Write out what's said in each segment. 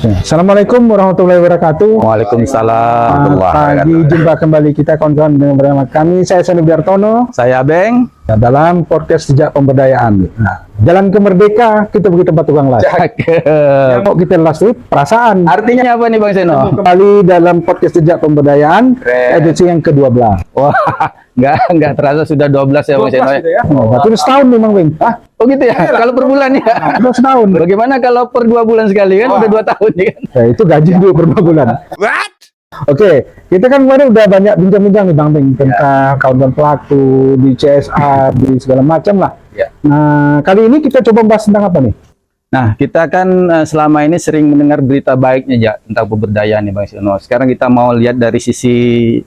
Assalamualaikum warahmatullahi wabarakatuh. Waalaikumsalam. Pagi jumpa kembali kita kawan-kawan dengan bersama kami. Saya Sony Biartono. Saya Beng. Dalam podcast Jejak Pemberdayaan. Nah, jalan ke merdeka kita begitu tempat tukang las. Yang mau kita las itu perasaan. Artinya apa nih Bang Seno? Kembali dalam podcast Jejak Pemberdayaan edisi yang ke-12. Wah, nggak terasa sudah 12 ya Bang Seno ya. Berarti setahun nih Bang Beng. Oh gitu ya. Kalau per bulan ya. Udah setahun. Bagaimana kalau per 2 bulan sekali kan udah 2 tahun ya kan? Ya, itu gaji dulu per 2 bulan. What? Oke, kita kan kemarin udah banyak bincang-bincang nih Bang Beng tentang kawan-kawan pelaku di CSR, di segala macam lah. Ya. Nah, kali ini kita coba bahas tentang apa nih? Nah, kita kan selama ini sering mendengar berita baiknya ya tentang pemberdayaan nih Bang Seno. Sekarang kita mau lihat dari sisi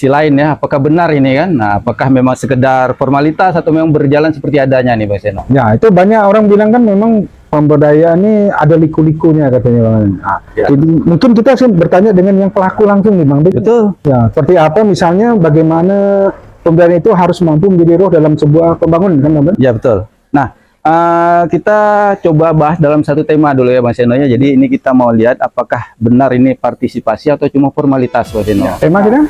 lain ya, apakah benar ini kan? Nah, apakah memang sekedar formalitas atau memang berjalan seperti adanya nih Bang Seno? Ya, itu banyak orang bilang kan memang pemberdayaan ini ada liku-likunya katanya Bang. Nah, Ya. mungkin kita sih bertanya dengan yang pelaku langsung nih Bang. Betul. Ya, seperti apa misalnya bagaimana pemberdayaan itu harus mampu menjadi roh dalam sebuah pembangunan kan Bang? Ya betul. Nah, kita coba bahas dalam satu tema dulu ya Bang Seno ya. Jadi ini kita mau lihat apakah benar ini partisipasi atau cuma formalitas Bang Seno. Tema kita?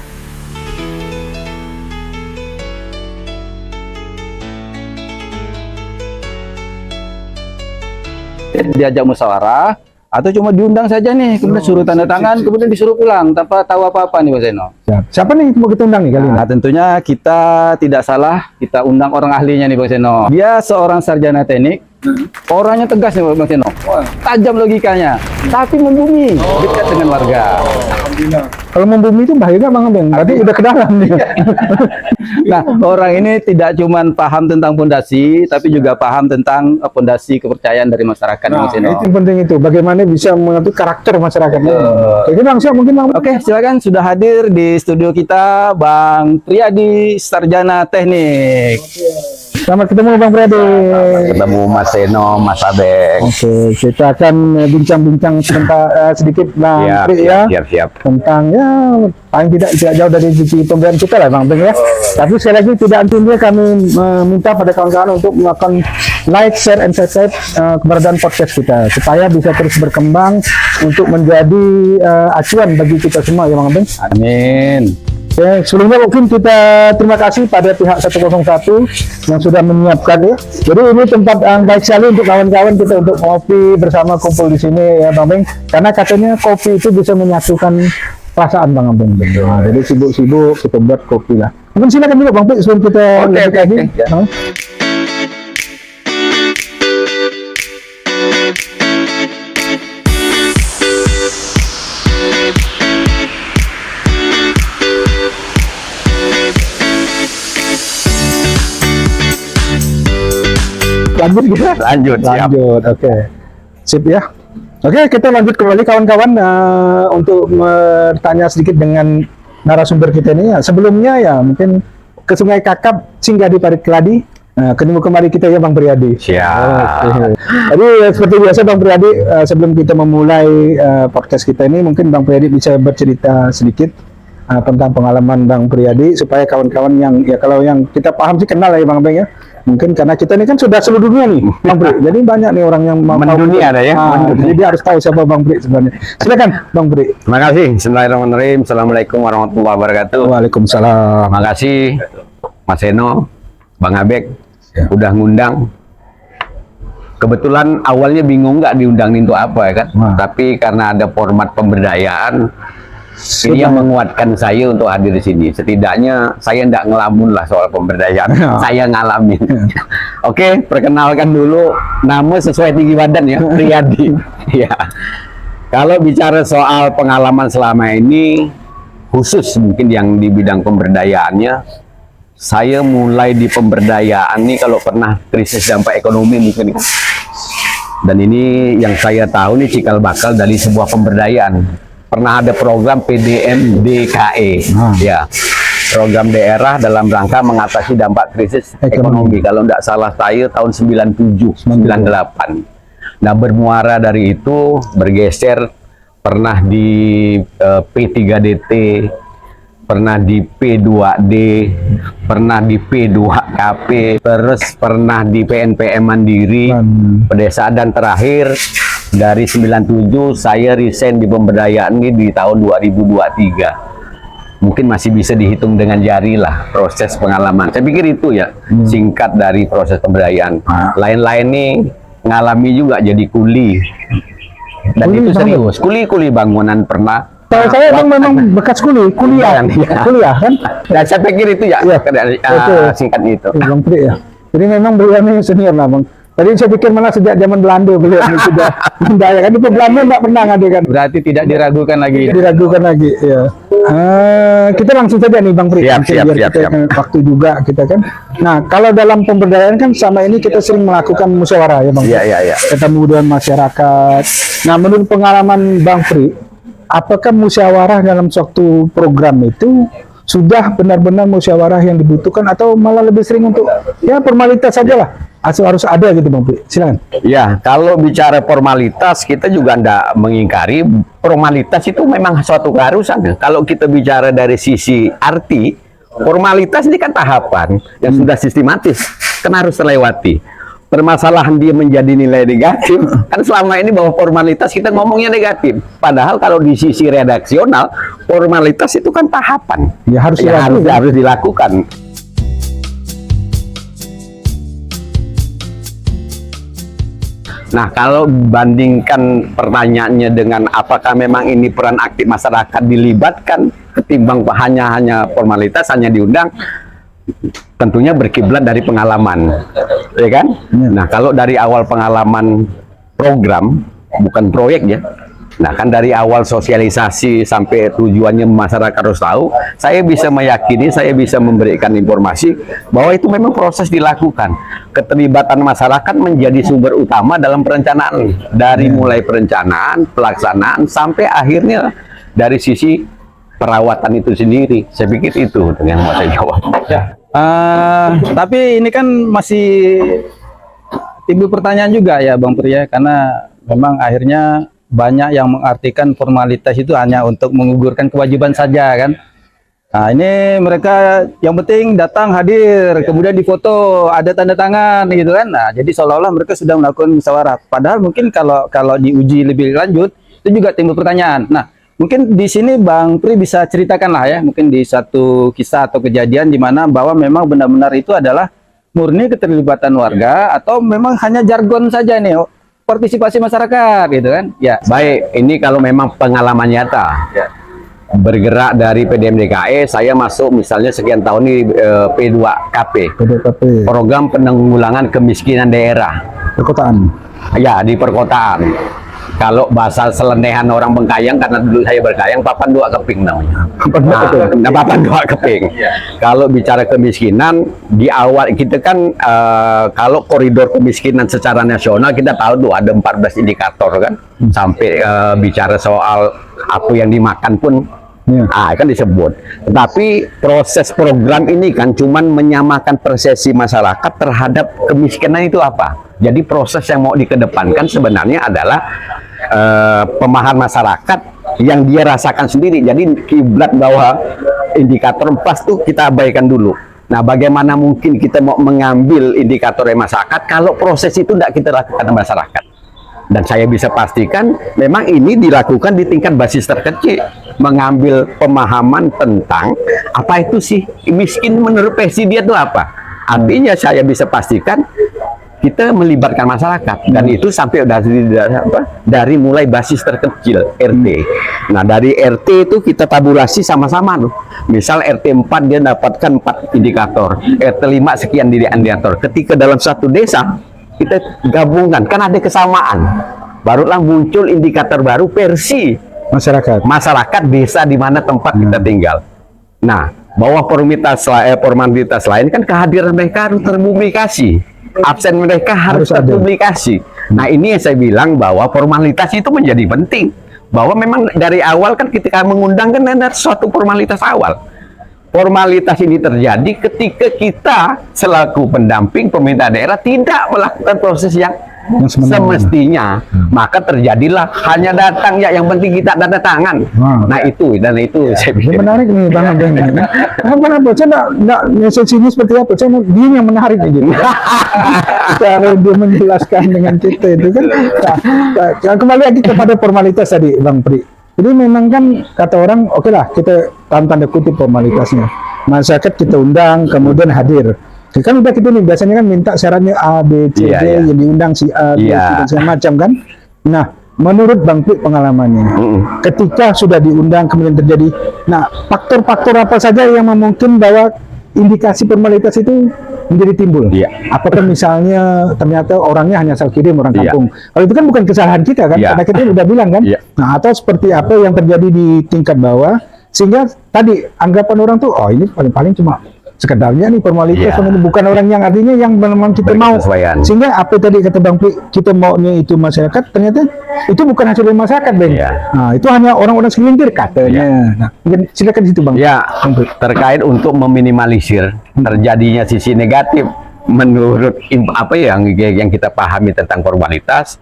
Diajak musyawarah atau cuma diundang saja nih, kemudian suruh tanda tangan, kemudian disuruh pulang tanpa tahu apa-apa nih Bang Seno. Siapa nih yang mau kita undang nih kali ini? Nah, tentunya kita tidak salah, kita undang orang ahlinya nih Bang Seno. Dia seorang sarjana teknik, orangnya tegas nih Bang Seno, tajam logikanya, tapi membumi, dekat dengan warga. Kalau membumi itu bahaya nggak Bang Beng? Berarti udah ke dalam nih. Nah, orang ini tidak cuma paham tentang fondasi, tapi juga paham tentang fondasi kepercayaan dari masyarakat Bang Seno. Itu penting itu, bagaimana bisa mengatur karakter masyarakatnya. Jadi langsung mungkin Bang. Oke, silakan sudah hadir di studio kita Bang Priyadi, sarjana teknik. Selamat ketemu Bang Priyadi. Ketemu Mas Seno, Mas Abeng. Oke, kita akan bincang-bincang sedikit Bang Pri ya. Siap. Tentang ya paling tidak jauh dari sisi pemberdayaan kita lah Bang Beng ya. Tapi sekali lagi tidak antinya kami meminta pada kawan-kawan untuk melakukan like, share, and subscribe keberadaan podcast kita supaya bisa terus berkembang untuk menjadi acuan bagi kita semua ya Bang Beng. Amin. Ya, sebelumnya mungkin kita terima kasih pada pihak 101 yang sudah menyiapkan ya. Jadi ini tempat baik sekali untuk kawan-kawan kita untuk ngopi bersama kumpul di sini ya Bang Beng. Karena katanya kopi itu bisa menyatukan perasaan Bang Beng. Nah, jadi sibuk-sibuk kita buat kopi lah. Mungkin silakan dulu Bang Beng sebelum kita lanjut lagi. Ya. Lanjut kita. Lanjut, siap. Lanjut, oke. Sip ya. Oke, kita lanjut kembali kawan-kawan untuk bertanya sedikit dengan narasumber kita ini. Sebelumnya ya mungkin ke Sungai Kakap singgah di Parit Keladi. Ketemu kembali kita ya Bang Priyadi. Siap. Oke. Jadi seperti biasa Bang Priyadi, sebelum kita memulai podcast kita ini, mungkin Bang Priyadi bisa bercerita sedikit tentang pengalaman Bang Priyadi supaya kawan-kawan yang ya kalau yang kita paham sih kenal ya Bang Beng ya. Mungkin karena kita ini kan sudah seluruh dunia nih Bang Pri. Jadi banyak nih orang yang mau Mendunia ada ya. jadi dia harus tahu siapa Bang Pri sebenarnya. Silakan Bang Pri. Terima kasih. Bismillahirrahmanirrahim. Assalamualaikum warahmatullahi wabarakatuh. Waalaikumsalam. Terima kasih Mas Seno, Bang Abek udah ngundang. Kebetulan awalnya bingung nggak diundang untuk apa ya kan. Tapi karena ada format pemberdayaan, ini yang menguatkan saya untuk hadir di sini. Setidaknya saya tidak ngelamun lah soal pemberdayaan. Saya ngalamin. Oke, perkenalkan dulu nama sesuai tinggi badan ya, Priyadi. Ya. Kalau bicara soal pengalaman selama ini, khusus mungkin yang di bidang pemberdayaannya, saya mulai di pemberdayaan nih kalau pernah krisis dampak ekonomi mungkin. Dan ini yang saya tahu nih cikal bakal dari sebuah pemberdayaan. Pernah ada program PDM DKE, ya, program daerah dalam rangka mengatasi dampak krisis ekonomi. Kalau tidak salah saya tahun 97, 98. Nah, bermuara dari itu bergeser, pernah di P3DT, pernah di P2D, pernah di P2KP, terus pernah di PNPM Mandiri, pedesaan, dan terakhir Dari 97 saya resign di pemberdayaan ini di tahun 2023. Mungkin masih bisa dihitung dengan jari lah proses pengalaman. Saya pikir itu ya singkat dari proses pemberdayaan. Lain-lain nih ngalami juga jadi kuli. Dan Kuli itu sama serius. Kuli-kuli bangunan pernah. Tahu saya memang bekas kuliah kan? Dan saya pikir itu ya, Iya. singkat itu. Bang Pri ya. Jadi memang beliau ini senior lah Bang. Tadi saya pikir malah sejak zaman Belanda beliau ini sudah mendaya kan, itu Belanda nggak pernah ngadakan. Berarti tidak diragukan lagi. Diragukan lagi ya. Kita langsung saja nih Bang Pri. Siap, Mungkin siap, biar siap, kita siap. waktu juga kita kan. Nah kalau dalam pemberdayaan kan sama ini kita sering melakukan musyawarah ya Bang. Iya, iya, iya. Ketemu dengan masyarakat. Nah menurut pengalaman Bang Pri, apakah musyawarah dalam suatu program itu sudah benar-benar musyawarah yang dibutuhkan atau malah lebih sering untuk ya formalitas saja lah? Asal harus ada gitu Bang Pri. Silakan. Ya, kalau bicara formalitas, kita juga tidak mengingkari formalitas itu memang suatu keharusan. Kalau kita bicara dari sisi arti, formalitas ini kan tahapan yang sudah sistematis, kan harus terlewati. Permasalahan dia menjadi nilai negatif, kan selama ini bahwa formalitas kita ngomongnya negatif. Padahal kalau di sisi redaksional, formalitas itu kan tahapan. Ya harus dilakukan. Harus dilakukan. Nah, kalau bandingkan pertanyaannya dengan apakah memang ini peran aktif masyarakat dilibatkan ketimbang hanya formalitas, hanya diundang, tentunya berkiblat dari pengalaman, ya kan? Nah, kalau dari awal pengalaman program, bukan proyek ya. Nah, kan dari awal sosialisasi sampai tujuannya masyarakat harus tahu, saya bisa meyakini, saya bisa memberikan informasi bahwa itu memang proses dilakukan. Keterlibatan masyarakat menjadi sumber utama dalam perencanaan. Dari mulai perencanaan, pelaksanaan, sampai akhirnya dari sisi perawatan itu sendiri. Saya pikir itu yang mau saya jawab. Ya. Tapi ini kan masih timbul pertanyaan juga ya Bang Pri ya, karena memang akhirnya banyak yang mengartikan formalitas itu hanya untuk menggugurkan kewajiban saja kan. Nah ini mereka yang penting datang hadir, kemudian difoto, ada tanda tangan gitu kan. Nah jadi seolah-olah mereka sudah melakukan musyawarah. Padahal mungkin kalau diuji lebih lanjut itu juga timbul pertanyaan. Nah mungkin di sini Bang Pri bisa ceritakan lah ya, mungkin di satu kisah atau kejadian di mana bahwa memang benar-benar itu adalah murni keterlibatan warga atau memang hanya jargon saja nih, partisipasi masyarakat gitu kan. Ya. Baik, ini kalau memang pengalaman nyata. Bergerak dari PDM DKI, saya masuk misalnya sekian tahun di P2KP. PDKP. Program Penanggulangan Kemiskinan Daerah. Perkotaan. Ya, di perkotaan. Kalau bahasa selenehan orang Bengkayang, karena dulu saya Berkayang, papan dua keping namanya. Papan dua keping. Kalau bicara kemiskinan, di awal kita kan, kalau koridor kemiskinan secara nasional, kita tahu tuh ada 14 indikator kan. Sampai bicara soal apa yang dimakan pun, kan disebut. Tetapi proses program ini kan cuman menyamakan persepsi masyarakat terhadap kemiskinan itu apa. Jadi proses yang mau dikedepankan sebenarnya adalah pemahaman masyarakat yang dia rasakan sendiri. Jadi kiblat bahwa indikator pas tuh kita abaikan dulu. Nah, bagaimana mungkin kita mau mengambil indikator masyarakat kalau proses itu tidak kita lakukan di masyarakat? Dan saya bisa pastikan memang ini dilakukan di tingkat basis terkecil, mengambil pemahaman tentang apa itu sih miskin menurut versi dia itu apa. Artinya saya bisa pastikan kita melibatkan masyarakat, dan itu sampai dari mulai basis terkecil RT. Nah, dari RT itu kita tabulasi sama-sama loh. Misal RT 4 dia dapatkan 4 indikator, RT 5 sekian indikator. Ketika dalam satu desa kita gabungkan, kan ada kesamaan, barulah muncul indikator baru versi masyarakat desa di mana tempat kita tinggal. Nah, bahwa formalitas lain kan kehadiran mereka harus terpublikasi, absen mereka harus terpublikasi. Nah, ini yang saya bilang bahwa formalitas itu menjadi penting, bahwa memang dari awal kan ketika mengundang kan ada suatu formalitas awal. Formalitas ini terjadi ketika kita selaku pendamping pemerintah daerah tidak melakukan proses yang semestinya, maka terjadilah hanya datang ya, yang penting kita tanda tangan. Nah itu saya Ini pikir. menarik nih Bang Abeng. Kenapa? Saya enggak sini seperti apa? Saya dia yang menarik aja. Cara dia menjelaskan dengan kita itu kan. Nah, kembali lagi kepada formalitas tadi Bang Pri. Jadi memang kan kata orang, oke lah kita tanda kutip formalitasnya. Masyarakat kita undang, kemudian hadir. Kan udah gitu nih, biasanya kan minta syaratnya A, B, C, D, yang diundang si A, B, C, dan segala macam kan. Nah, menurut Bang Pri pengalamannya, ketika sudah diundang kemudian terjadi, nah faktor-faktor apa saja yang memungkinkan bahwa indikasi formalitas itu menjadi timbul? Apakah misalnya ternyata orangnya hanya asal kirim orang kampung? Kalau itu kan bukan kesalahan kita kan, karena kita udah bilang kan. Nah, atau seperti apa yang terjadi di tingkat bawah, sehingga tadi anggapan orang tuh, oh ini paling-paling cuma sekedarnya nih formalitas, bukan orang yang artinya yang memang kita mau. Sehingga apa tadi kata Bang Pri, kita maunya itu masyarakat, ternyata itu bukan hasil dari masyarakat, Bang. Nah, itu hanya orang-orang segelintir katanya. Nah, mungkin silakan di situ, Bang. Ya, terkait untuk meminimalisir terjadinya sisi negatif menurut apa yang kita pahami tentang formalitas.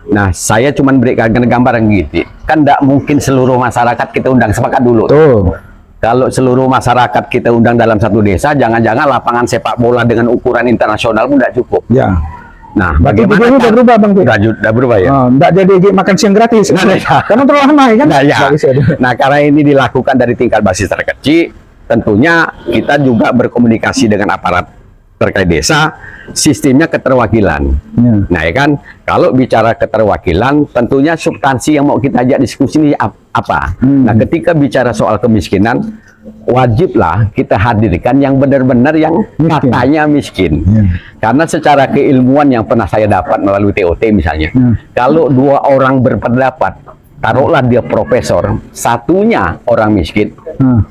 Nah, saya cuma berikan gambaran gitu. Kan tidak mungkin seluruh masyarakat kita undang, sepakat dulu. Kalau seluruh masyarakat kita undang dalam satu desa, jangan-jangan lapangan sepak bola dengan ukuran internasional pun tidak cukup. Nah, bagaimana? Udah berubah, Bang Pri. Udah berubah ya. Nggak jadi makan siang gratis. Karena terlalu ramai kan. Nah, karena ini dilakukan dari tingkat basis terkecil, tentunya kita juga berkomunikasi dengan aparat terkait desa, sistemnya keterwakilan. Nah, ya kan, kalau bicara keterwakilan, tentunya substansi yang mau kita ajak diskusi ini apa? Nah, ketika bicara soal kemiskinan, wajiblah kita hadirkan yang benar-benar yang katanya miskin. Karena secara keilmuan yang pernah saya dapat melalui TOT misalnya, kalau dua orang berpendapat, taruhlah dia profesor, satunya orang miskin,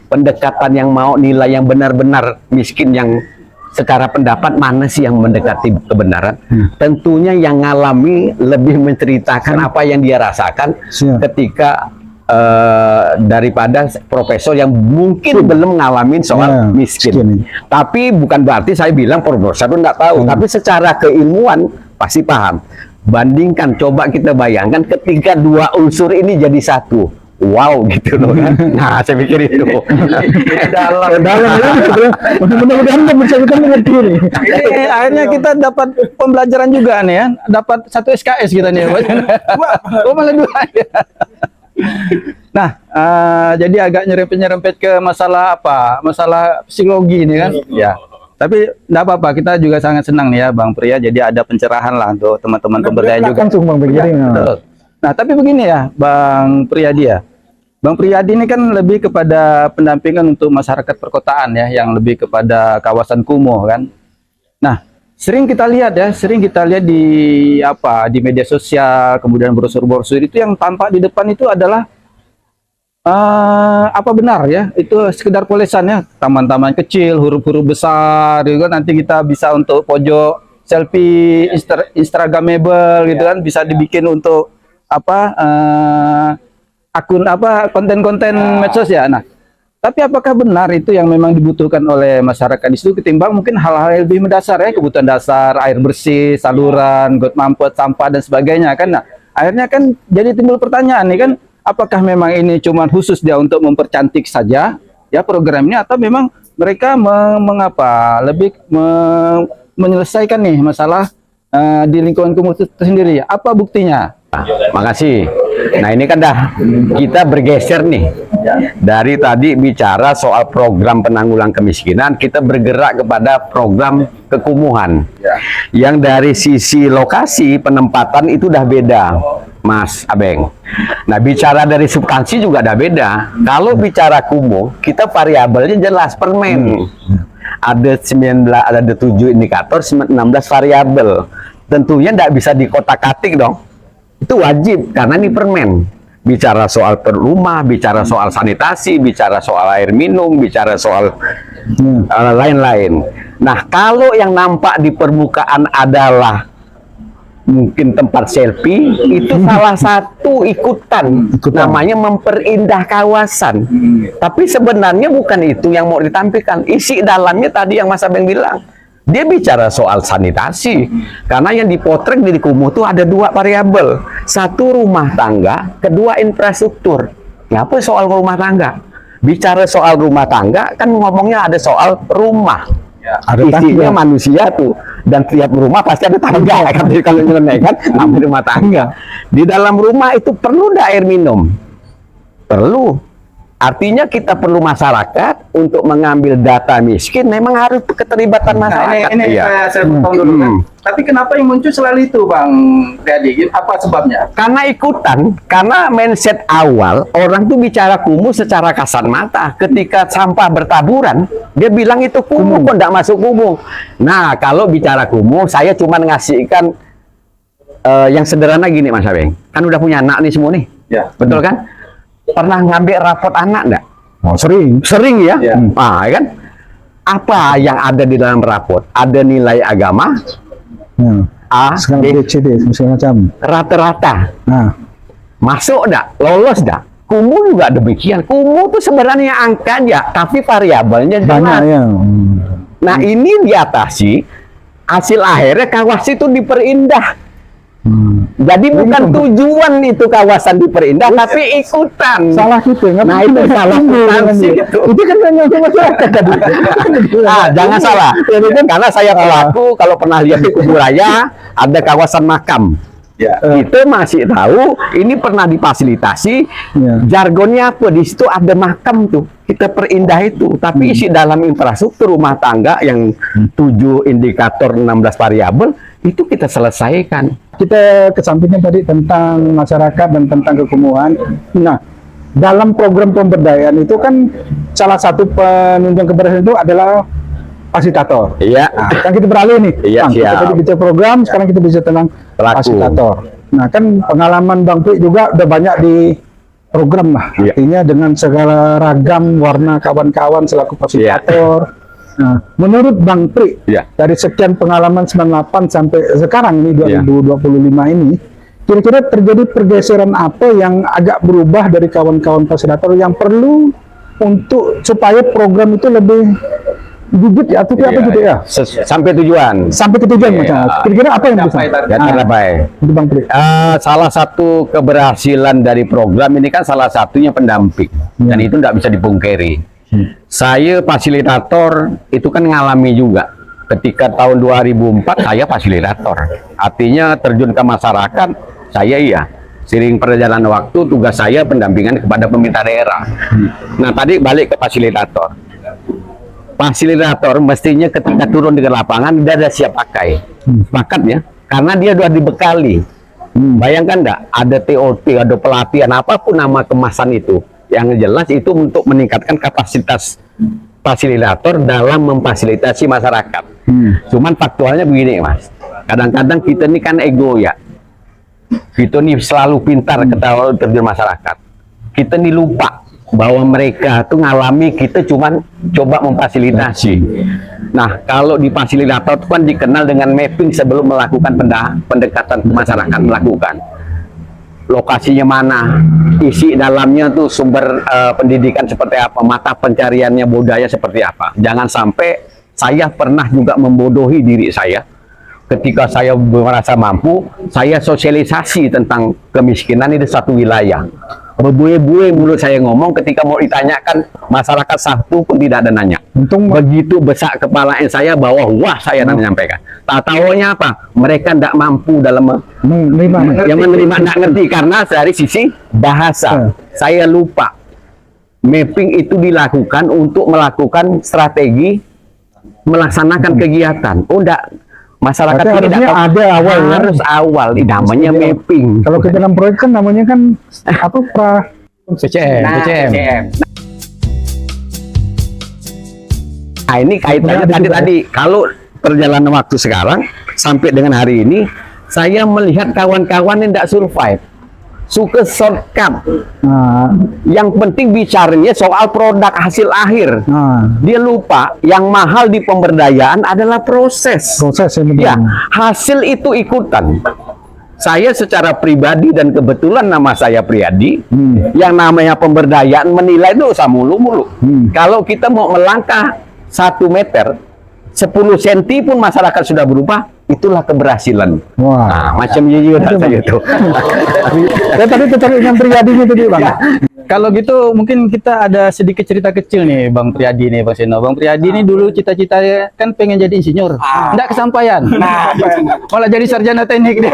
pendekatan yang mau nilai yang benar-benar miskin yang secara pendapat mana sih yang mendekati kebenaran? Tentunya yang ngalami lebih menceritakan apa yang dia rasakan ketika daripada profesor yang mungkin belum ngalamin soal miskin. Tapi bukan berarti saya bilang profesor itu enggak tahu, tapi secara keilmuan pasti paham. Bandingkan, coba kita bayangkan ketika dua unsur ini jadi satu. Wow, gitu loh kan. Nah, saya pikir itu dalam mudah-mudahan kita mengerti nih. Akhirnya kita dapat pembelajaran juga nih ya, dapat 1 SKS kita nih. Malah 2 ya. Nah, jadi agak nyerempet-nyerempet ke masalah apa? Masalah psikologi ini kan. Ya. Tapi enggak apa-apa, kita juga sangat senang nih ya Bang Pri. Jadi ada pencerahan lah untuk teman-teman pemberdayaan juga. Nah, tapi begini ya Bang Priyadi ya. Bang Priyadi ini kan lebih kepada pendampingan untuk masyarakat perkotaan ya, yang lebih kepada kawasan kumuh kan. Nah, sering kita lihat di di media sosial, kemudian brosur-brosur itu yang tampak di depan itu adalah apa benar ya, itu sekedar polesan ya, taman-taman kecil, huruf-huruf besar gitu kan, nanti kita bisa untuk pojok selfie instagramable gitu kan, bisa dibikin untuk akun konten-konten medsos ya. Nah, tapi apakah benar itu yang memang dibutuhkan oleh masyarakat di situ ketimbang mungkin hal-hal yang lebih mendasar ya, kebutuhan dasar, air bersih, saluran, got mampet, sampah dan sebagainya kan. Nah, akhirnya kan jadi timbul pertanyaan nih kan, apakah memang ini cuma khusus dia untuk mempercantik saja ya program ini, atau memang mereka lebih menyelesaikan nih masalah di lingkungan kumuh itu sendiri ya? Apa buktinya? Makasih. Nah, ini kan kita bergeser nih dari tadi bicara soal program penanggulangan kemiskinan, kita bergerak kepada program kekumuhan yang dari sisi lokasi penempatan itu udah beda, Mas Abeng. Nah, bicara dari substansi juga ada beda. Kalau bicara kumuh, kita variabelnya jelas permen. Ada 7 indikator, 16 variabel. Tentunya tidak bisa dikotak-katik dong. Itu wajib karena ini permen. Bicara soal rumah, bicara soal sanitasi, bicara soal air minum, bicara soal lain-lain. Nah, kalau yang nampak di permukaan adalah mungkin tempat selfie, itu salah satu ikutan. Namanya memperindah kawasan. Tapi sebenarnya bukan itu yang mau ditampilkan. Isi dalamnya tadi yang Mas Abeng bilang, Dia bicara soal sanitasi, karena yang dipotret di Kumuh itu ada 2 variabel, satu rumah tangga, kedua infrastruktur. Ngapa soal rumah tangga? Bicara soal rumah tangga kan ngomongnya ada soal rumah, Ada isinya tangga. manusia tuh, dan tiap rumah pasti ada tangga kan. Jadi kalau nyeleneh kan namanya rumah tangga. Di dalam rumah itu perlu ndak air minum? Perlu. Artinya kita perlu masyarakat untuk mengambil data miskin, memang harus keterlibatan masyarakat. Ini Iya. saya potong dulu kan. Tapi kenapa yang muncul selalu itu Bang Riyadi? Apa sebabnya? Karena ikutan, karena mindset awal orang tuh bicara kumuh secara kasat mata. Ketika sampah bertaburan, dia bilang itu kumuh, kok nggak masuk kumuh. Nah, kalau bicara kumuh, saya cuma ngasihkan yang sederhana gini Mas Abeng. Kan udah punya anak nih semua nih, Ya. betul kan? Pernah ngambil rapot anak nggak? Oh, sering. Sering ya? Ya. Ah, kan? Apa yang ada di dalam rapot? Ada nilai agama, Ya. A, Sekarang B, B, C, D, segala macam. rata-rata. Nah, Masuk nggak? Lolos nggak? Kumuh juga demikian. Kumuh itu sebenarnya angka aja, tapi variabelnya banyak jelas. ya. Nah, ini diatasi, hasil akhirnya kawasan itu diperindah. Jadi bukan tujuan itu kawasan diperindah, tapi ikutan. Salah kita. Nggak Nah, mungkin itu ada salah kumuh substansi namanya. itu. Itu kan hanya untuk masyarakat tadi. Jangan salah. Karena saya pelaku, kalau pernah lihat di Kubu Raya, ada kawasan makam. Ya. Kita masih tahu ini pernah difasilitasi. Ya. Jargonnya apa? Di situ ada makam tuh. Kita perindah itu. Tapi isi dalam infrastruktur rumah tangga yang 7 indikator 16 variabel itu kita selesaikan. Kita kesampingkan tadi tentang masyarakat dan tentang kekumuhan. Nah, dalam program pemberdayaan itu kan salah satu penunjang keberhasilan itu adalah fasilitator. Iya. Nah, kan kita beralih nih. Iya, Bang, kita siap. tadi bicara program, sekarang kita bicara tentang Pelaku. fasilitator. Nah, kan pengalaman Bang Pri juga udah banyak di program lah. Iya. Artinya dengan segala ragam warna kawan-kawan selaku fasilitator. Nah, menurut Bang Pri, Iya. dari sekian pengalaman 98 sampai sekarang ini Iya. 2025 ini, kira-kira terjadi pergeseran apa yang agak berubah dari kawan-kawan fasilitator yang perlu untuk supaya program itu lebih gigit ya, atau apa gitu ya? Sampai tujuan. Sampai ke tujuan Iya. macam. Kira-kira apa yang bisa? Ya, tercapai. Itu Bang Pri. Salah satu keberhasilan dari program ini kan salah satunya pendamping, dan itu tidak bisa dipungkiri. Saya fasilitator itu kan ngalami juga. Ketika tahun 2004 saya fasilitator, artinya terjun ke masyarakat. Saya iya. Seiring perjalanan waktu, tugas saya pendampingan kepada pemerintah daerah. Nah, tadi balik ke fasilitator. Fasilitator mestinya ketika turun di lapangan dia ada siap pakai. Sepakat ya, karena dia sudah dibekali. Bayangkan enggak, ada TOT, ada pelatihan, apapun nama kemasan itu. Yang jelas itu untuk meningkatkan kapasitas fasilitator dalam memfasilitasi masyarakat. Cuman faktualnya begini Mas, kadang-kadang kita ini kan ego ya. Kita nih selalu pintar ketawa terjun masyarakat. Kita nih lupa bahwa mereka tuh ngalami, kita cuman coba memfasilitasi. Nah, kalau di fasilitator itu kan dikenal dengan mapping sebelum melakukan pendekatan ke masyarakat, melakukan lokasinya mana, isi dalamnya tuh sumber pendidikan seperti apa, mata pencariannya budaya seperti apa. Jangan sampai saya pernah juga membodohi diri saya. Ketika saya merasa mampu, saya sosialisasi tentang kemiskinan di satu wilayah. Berbuih-buih mulut saya ngomong, ketika mau ditanyakan masyarakat satu pun tidak ada nanya. Untung Begitu besar kepala saya bahwa wah saya menyampaikan. Tak tahunya apa? Mereka tidak mampu dalam menerima. yang menerima, tidak ngerti karena dari sisi bahasa. Saya lupa. Mapping itu dilakukan untuk melakukan strategi melaksanakan kegiatan. Oh enggak. Masyarakat Berarti ini harusnya ada awal ya? harus awal, namanya mapping. Kalau kita dalam proyek kan namanya kan apa CCM, Nah, CCM. CCM. Nah, ini kaitannya tadi kalau perjalanan waktu sekarang sampai dengan hari ini, saya melihat kawan-kawan yang tidak survive, suka shortcut. Nah, Yang penting bicaranya soal produk hasil akhir. nah, Dia lupa yang mahal di pemberdayaan adalah proses. proses yang Ya, benar. hasil itu ikutan. Saya secara pribadi dan kebetulan nama saya Priyadi, yang namanya pemberdayaan menilai itu usah mulu-mulu. Kalau kita mau melangkah 1 meter, 10 senti pun masyarakat sudah berubah, itulah keberhasilan. Wah. Nah, macam juga saya itu. Saya tadi tertarik dengan Priyadi tadi Bang. Kalau gitu mungkin kita ada sedikit cerita kecil nih Bang Priyadi nih Bang Seno. Bang Priyadi ini dulu cita-citanya kan pengen jadi insinyur, nggak kesampaian. Malah jadi sarjana teknik dia.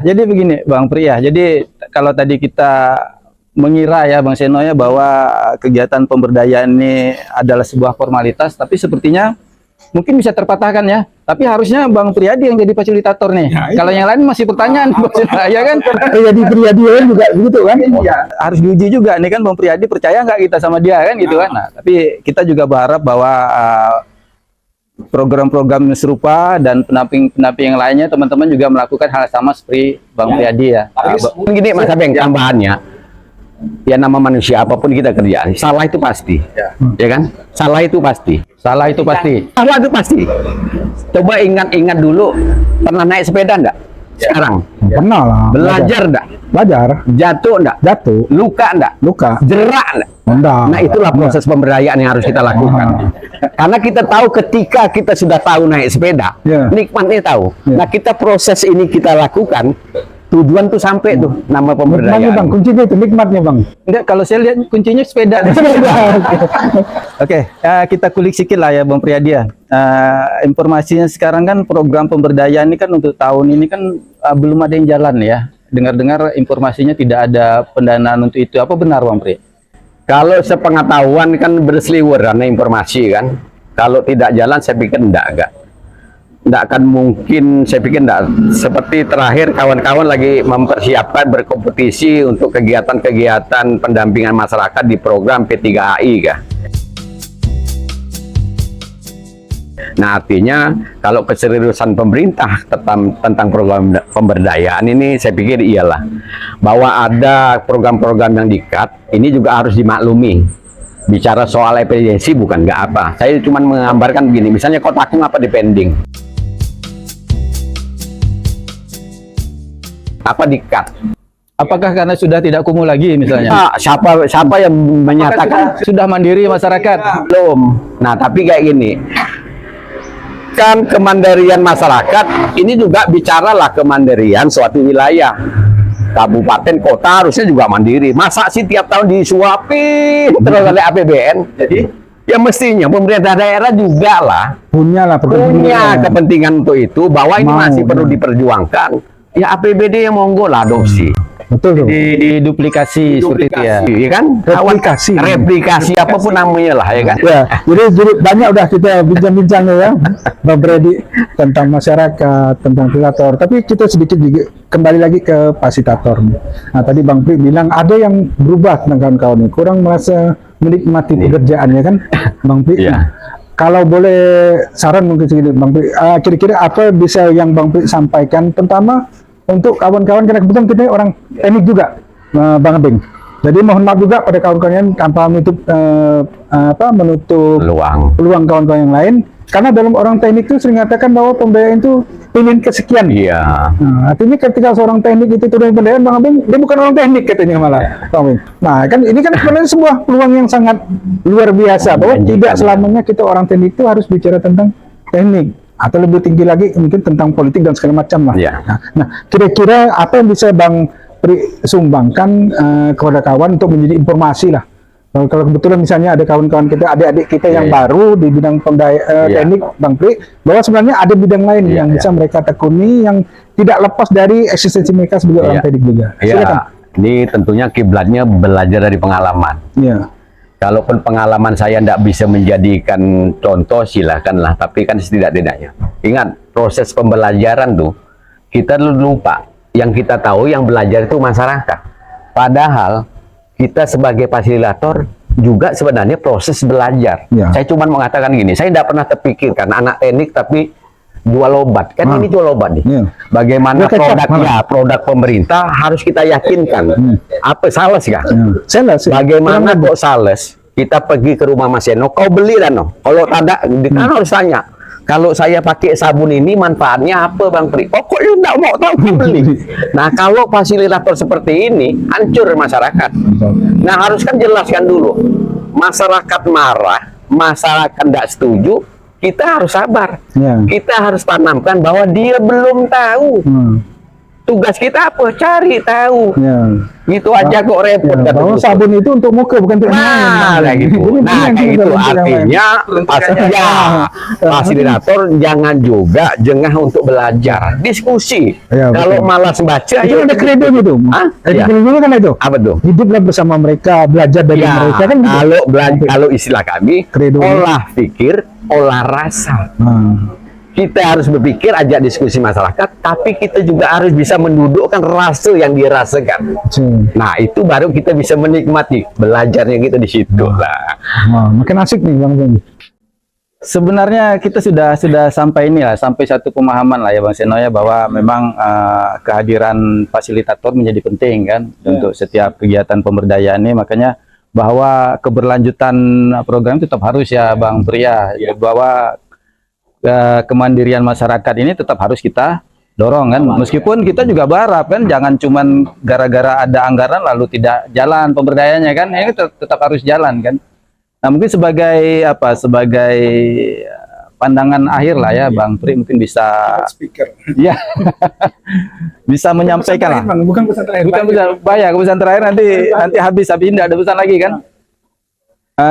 Jadi begini Bang Priya, jadi kalau tadi kita mengira ya Bang Seno ya bahwa kegiatan pemberdayaan ini adalah sebuah formalitas, tapi sepertinya mungkin bisa terpatahkan ya. Tapi harusnya Bang Priyadi yang jadi fasilitator nih. Kalau yang lain masih pertanyaan, ya kan? Jadi Priyadi juga begitu kan? Ya, harus diuji juga nih kan Bang Priyadi percaya nggak kita sama dia kan gitu kan? Nah, tapi kita juga berharap bahwa program-program serupa dan pendamping yang lainnya teman-teman juga melakukan hal sama seperti Bang Priyadi ya. Gini Mas Abeng, tambahannya, ya nama manusia apapun kita kerja, salah itu pasti, ya kan? Salah itu pasti. Salah itu pasti. Salah itu pasti. Coba ingat-ingat dulu, pernah naik sepeda enggak? Sekarang. Pernah lah. Belajar enggak? Belajar. Jatuh enggak? Jatuh. Luka enggak? Luka. Jerak enggak? Enggak. Nah itulah proses pemberdayaan yang harus kita lakukan. Karena kita tahu ketika kita sudah tahu naik sepeda, nikmatnya tahu. Nah kita proses ini kita lakukan, tujuan tuh sampai tuh nama Nikmatnya pemberdayaan. Bang, kuncinya itu nikmatnya Bang. Enggak, kalau saya lihat kuncinya sepeda. Oke, kita kulik sedikit lah ya Bang Priyadi ya. Informasinya sekarang kan program pemberdayaan ini kan untuk tahun ini kan belum ada yang jalan ya. Dengar-dengar informasinya tidak ada pendanaan untuk itu. Apa benar Bang Pri? Kalau sepengetahuan kan berseliweran informasi kan. Kalau tidak jalan saya pikir enggak. Enggak akan mungkin, saya pikir enggak. Seperti terakhir kawan-kawan lagi mempersiapkan berkompetisi untuk kegiatan-kegiatan pendampingan masyarakat di program P3AI kah. Nah artinya kalau keseriusan pemerintah tentang program pemberdayaan ini saya pikir iyalah bahwa ada program-program yang di-cut, ini juga harus dimaklumi. Bicara soal efisiensi bukan nggak apa, saya cuma menggambarkan begini, misalnya Kotakung apa dipending, apa di-cut. Apakah karena sudah tidak kumuh lagi misalnya? Siapa yang menyatakan Sudah mandiri masyarakat? belum? Nah tapi kayak gini, kan kemandirian masyarakat ini juga bicaralah kemandirian suatu wilayah, kabupaten kota harusnya juga mandiri. Masa sih tiap tahun disuapin terus oleh APBN? Jadi ya mestinya pemerintah daerah juga lah Punya kepentingan untuk itu, bahwa ini masih perlu diperjuangkan. Ya APBD yang monggo lah adopsi. Betul tuh. Duplikasi seperti itu ya. Ya kan? Replikasi apapun namanya lah ya kan. Ya, jadi banyak udah kita bincang-bincang ya, Bang Priyadi, tentang masyarakat, tentang fasilitator. Tapi kita sedikit juga kembali lagi ke fasilitator. Nah, tadi Bang Pri bilang ada yang berubah tentang kawan-kawan ini, kurang merasa menikmati pekerjaannya kan, Bang Pri. Iya. Kalau boleh saran mungkin sedikit, Bang Pri, kira-kira apa bisa yang Bang Pri sampaikan, terutama untuk kawan-kawan, karena kebetulan kita orang teknik juga, Bang Abeng. Jadi mohon maaf juga pada kawan-kawan tanpa menutup peluang kawan-kawan yang lain, karena dalam orang teknik itu sering mengatakan bahwa pemberdayaan itu ingin kesekian. Iya. Nah, artinya ketika seorang teknik itu turun pemberdayaan, Bang Abeng, dia bukan orang teknik katanya malah, Bang Abeng. Nah, kan ini kan sebenarnya sebuah peluang yang sangat luar biasa, bahwa tidak selamanya kita orang teknik itu harus bicara tentang teknik, atau lebih tinggi lagi mungkin tentang politik dan segala macam lah. Ya. Nah, kira-kira apa yang bisa Bang Pri sumbangkan kepada kawan untuk menjadi informasi lah. Kalau kebetulan misalnya ada kawan-kawan kita, adik-adik kita yang baru di bidang teknik, Bang Pri, bahwa sebenarnya ada bidang lain yang bisa mereka tekuni, yang tidak lepas dari eksistensi mereka sebagai orang teknik juga. Silakan. Ini tentunya kiblatnya belajar dari pengalaman. Iya. Kalaupun pengalaman saya tidak bisa menjadikan contoh, silakanlah. Tapi kan setidak-tidaknya, ingat proses pembelajaran tuh kita lupa. Yang kita tahu yang belajar itu masyarakat. Padahal kita sebagai fasilitator juga sebenarnya proses belajar. Ya. Saya cuma mengatakan gini, saya tidak pernah terpikirkan anak teknik tapi jual obat. Kan ini jual obat nih. Ya. Bagaimana Ya, produk pemerintah harus kita yakinkan. Apa sales kah? Sales. Bagaimana kok sales? Kita pergi ke rumah Mas Eno, kau beli dan no. Kalau tidak, kan harus tanya. Kalau saya pakai sabun ini manfaatnya apa Bang Pri? Oh kok lu enggak mau tahu, kau beli. Nah kalau fasilitator seperti ini hancur masyarakat. Nah harus kan jelaskan dulu. Masyarakat marah, masyarakat tidak setuju, kita harus sabar. Ya. Kita harus tanamkan bahwa dia belum tahu. Tugas kita apa? Cari tahu. Ya. Gitu aja kok repot. Ya, bahwa kata sabun itu untuk muka bukan untuk Nah, kayak gitu. Jadi Nah, bukan kayak kita itu untuk yang lain. artinya fasilitator jangan juga jengah untuk belajar, diskusi. Ya, Kalau betul. malas baca, Itu ya ada kredo gitu. Hah? Ada Iya. kredo kan itu. apa tuh? Hiduplah bersama mereka, belajar dari Ya, mereka kan gitu. kalau kalau istilah kami, Kredo. olah pikir, olah rasa. Kita harus berpikir, ajak diskusi masyarakat, tapi kita juga harus bisa mendudukkan rasa yang dirasakan. Nah, itu baru kita bisa menikmati belajarnya kita di situ lah. Makin asik nih Bang Ben. Sebenarnya kita sudah sampai ini lah, sampai satu pemahaman lah ya Bang Seno ya, bahwa memang kehadiran fasilitator menjadi penting kan untuk setiap kegiatan pemberdayaan ini. Makanya bahwa keberlanjutan program tetap harus ya Bang Pria, bahwa kemandirian masyarakat ini tetap harus kita dorong kan. Meskipun kita juga berharap kan jangan cuman gara-gara ada anggaran lalu tidak jalan pemberdayaannya kan. Ini tetap harus jalan kan. Nah, mungkin sebagai apa? Sebagai pandangan akhir lah ya Bang Pri mungkin bisa Speaker. ya bisa menyampaikan lah. Bukan pesan terakhir. Bukan pesan terakhir nanti habis tidak ada pesan lagi kan.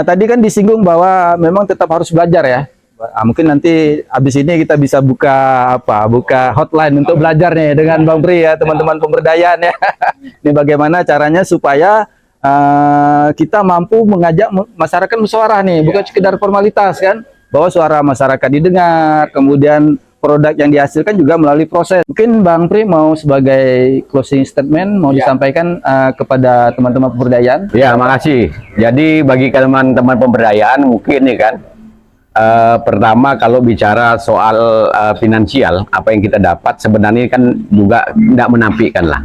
Tadi kan disinggung bahwa memang tetap harus belajar ya. Mungkin nanti habis ini kita bisa buka hotline untuk belajar nih dengan Bang Pri ya, teman-teman pemberdayaan ya. Ini bagaimana caranya supaya kita mampu mengajak masyarakat musyawarah nih, bukan sekedar formalitas kan, bahwa suara masyarakat didengar, kemudian produk yang dihasilkan juga melalui proses. Mungkin Bang Pri mau sebagai closing statement mau disampaikan kepada teman-teman pemberdayaan. Ya, makasih. Jadi bagi teman-teman pemberdayaan mungkin nih kan, pertama kalau bicara soal finansial, apa yang kita dapat sebenarnya kan juga tidak menampilkan lah.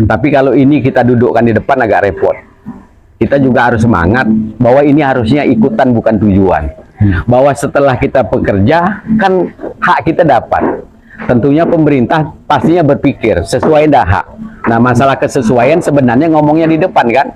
Tapi kalau ini kita dudukkan di depan agak repot. Kita juga harus semangat bahwa ini harusnya ikutan bukan tujuan. Bahwa setelah kita bekerja kan hak kita dapat. Tentunya pemerintah pastinya berpikir sesuai dah hak. Nah, masalah kesesuaian sebenarnya ngomongnya di depan kan.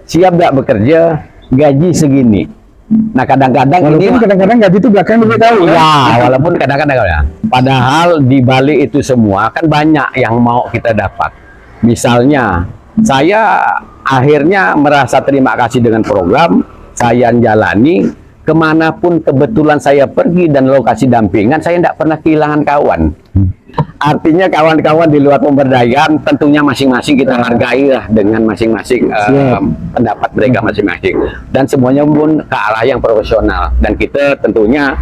Siap nggak bekerja, gaji segini. Nah, kadang-kadang ini kadang-kadang gaji itu belakang lebih tahu ya, walaupun kadang-kadang ya. Padahal di balik itu semua kan banyak yang mau kita dapat. Misalnya, saya akhirnya merasa terima kasih dengan program, saya jalani kemanapun kebetulan saya pergi dan lokasi dampingan, saya tidak pernah kehilangan kawan. Artinya kawan-kawan di luar pemberdayaan tentunya masing-masing kita hargai lah dengan masing-masing pendapat mereka masing-masing, dan semuanya pun ke arah yang profesional. Dan kita tentunya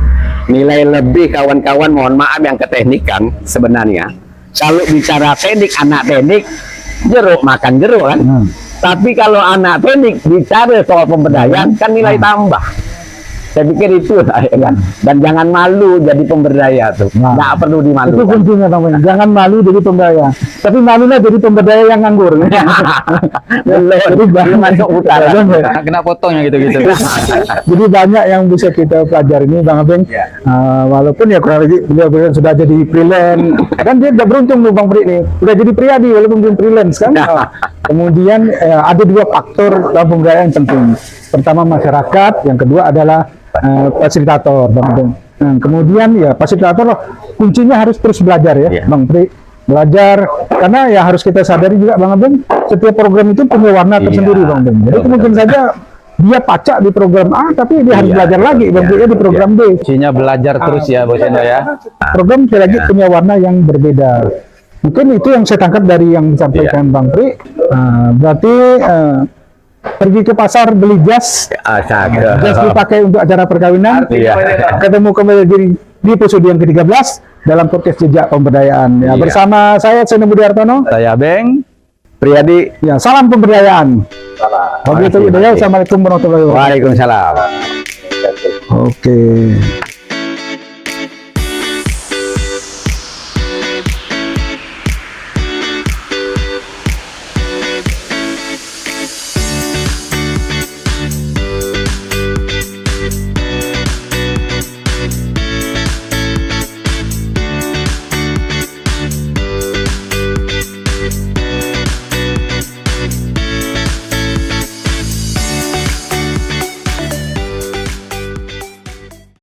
nilai lebih kawan-kawan, mohon maaf yang keteknikan sebenarnya. Kalau bicara teknik, anak teknik jeruk makan jeruk kan. Tapi kalau anak teknik bicara soal pemberdayaan kan nilai tambah. Saya pikir itu lah ya kan. Dan jangan malu jadi pemberdaya tuh. Nggak perlu Itu dimalukan. kuncinya namanya. Jangan malu jadi pemberdaya. Tapi malunya jadi pemberdaya yang nganggur. Belum masuk utara. Kena potongnya gitu-gitu. Jadi banyak yang bisa kita pelajari ini Bang Abeng. Walaupun ya kurang lebih beliau sudah jadi freelance. Kan dia udah beruntung nih Bang Pri nih. Udah jadi Priadi walaupun belum freelance kan. Kemudian ada dua faktor dalam pemberdayaan yang penting. Pertama masyarakat, yang kedua adalah fasilitator Bang Abeng. Kemudian ya fasilitator kuncinya harus terus belajar ya Bang Pri. Belajar, karena ya harus kita sadari juga Bang Abeng, setiap program itu punya warna tersendiri Bang Abeng. Jadi mungkin saja dia pacak di program A, tapi dia harus belajar lagi Bang Pri di program B. Kuncinya belajar terus ya Bos Endo ya. Program sekali lagi punya warna yang berbeda. Mungkin itu yang saya tangkap dari yang disampaikan Bang Pri. Berarti pergi ke pasar beli jas, jas dipakai untuk acara perkawinan. Ketemu kembali di episode yang ke-13 dalam podcast Jejak Pemberdayaan. Ya, bersama saya Seno Budi Hartono. Saya Beng Priadi. Ya, salam pemberdayaan. Wabillahi taufiq. Assalamualaikum warahmatullahi wabarakatuh. Waalaikumsalam. Oke.